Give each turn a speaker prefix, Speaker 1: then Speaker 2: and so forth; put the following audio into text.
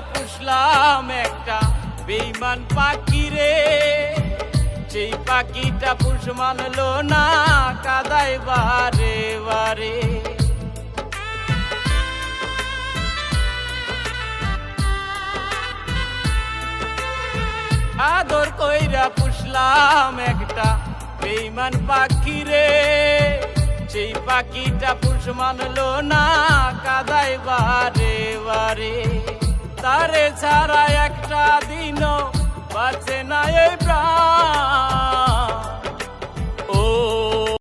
Speaker 1: পুষলাম একটা বেঈমান পাখি রে, সেই পাখিটা পুষ মানলো না, কাদায় বারে বারে। আদর কইরা পুষলাম একটা বেঈমান পাখি রে, সেই পাখিটা পুষ মানলো না, কাদায় বারে বারে। তারে ছাড়া একটা দিনও বাঁচে না এই প্রাণ,